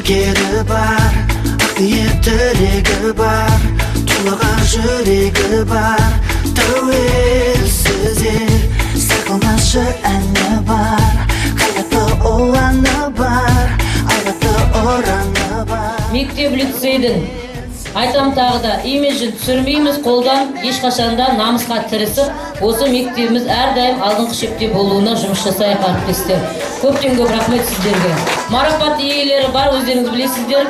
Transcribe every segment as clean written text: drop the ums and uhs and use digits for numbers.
Еркері бар, ақ ниеттілігі бар, тулаған жүрегі бар. Тәуелсіз ел, сақылмашы әні бар, қайратты оланы бар, айратты ораны бар. Мектеп лицейдің айтам тағы да имиджін түсірмейміз қолдан, ешқашанда намысқа тірісіп, осы мектебіміз әрдайым алдыңғы шепте болуына жұмыс жасайық әріптестер. Көптен көп рахмет сіздерге. Марапат иелері бар, өздеріңіз білесіздер.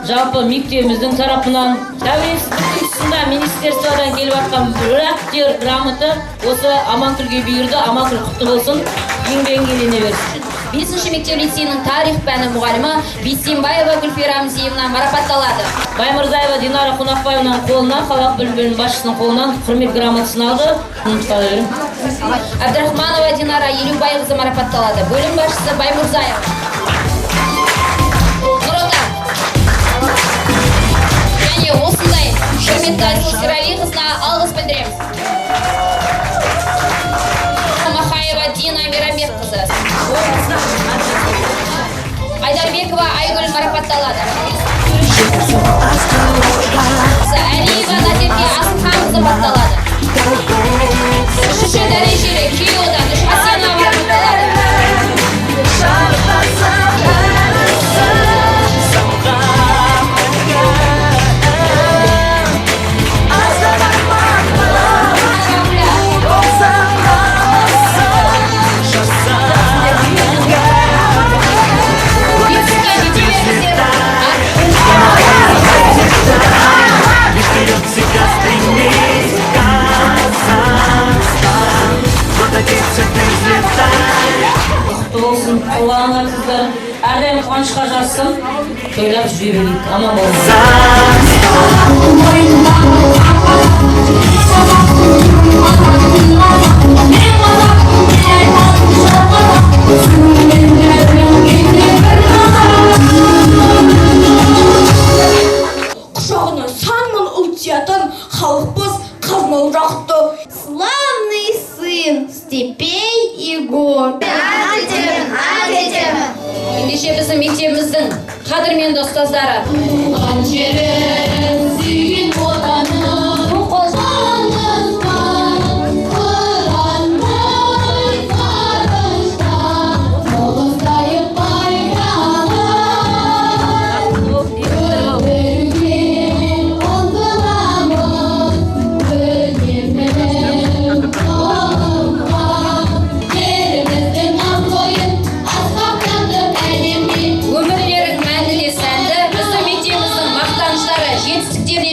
Жалпы мектебіміздің тарапынан тәуелсіздік тұсында министерстводан келіп жатқан бір грамоты осы Аманкүлге бұйырды. Аманкүл құтты болсын, еңбегің елене берсін. 5-ші мектеп лицейінің тарих пәні мұғалімі Бейсенбаева Гүлфира Мзиевна марапатталады. Баймырзаева Динара Қонақбаеваның қолынан, қалалық бөлім басшысының қолынан құрмет грамотасын алды. Абдрахманова Динара Елубайқызы марапатталады. Бөлім басшысы Баймырзаева. Және осындай құрметті Айсұлу Сералиқызына алғыс білдіреміз. Махаева Дина Мейрамбекқызы. Айдарбекова Айгүл марапатталады. Әлиева Назерке Асылханқызы марапатталады. 3-ші дәрежелі Киодан Асена марапатталады. Әрдайым қуанышқа жазсын, тойлап жүре берейік, аман болыңыз. Құшағына сан мың ұлт сиятын халықпыз қазыналы жақты. Славный сын Степей Егор. Ендеше біздің мектебіміздің қадірменді ұстаздары.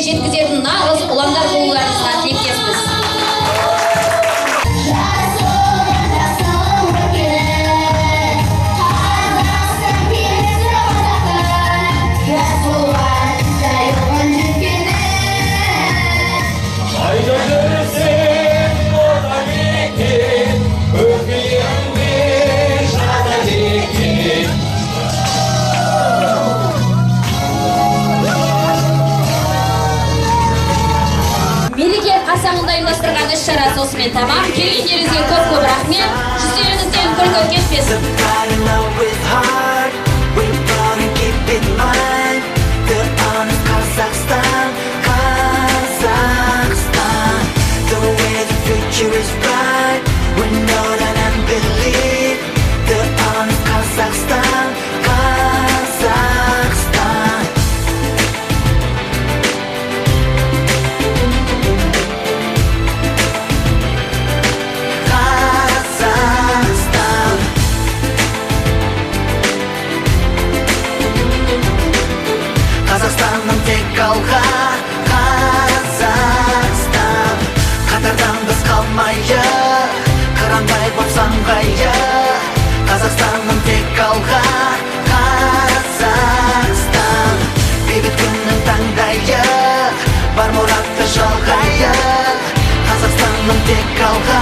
Жеткізетін нағыз ұландар болуларыңызға тілектеспіз. Қарсаңында ұйымдастырған іс-шарасы осымен тамам. Келгендеріңізге көп-көп рахмет. Жүздеріңізден күлкі кетпесін. Қазақстанның тек алға, Қазақстан. Қатардан біз қалмайық, қырандай боп самғайық. Қазақстанның тек алға, Қазақстан. Бейбіт күннің таңдайық, бар мұратты жалғайық. Қазақстанның тек алға.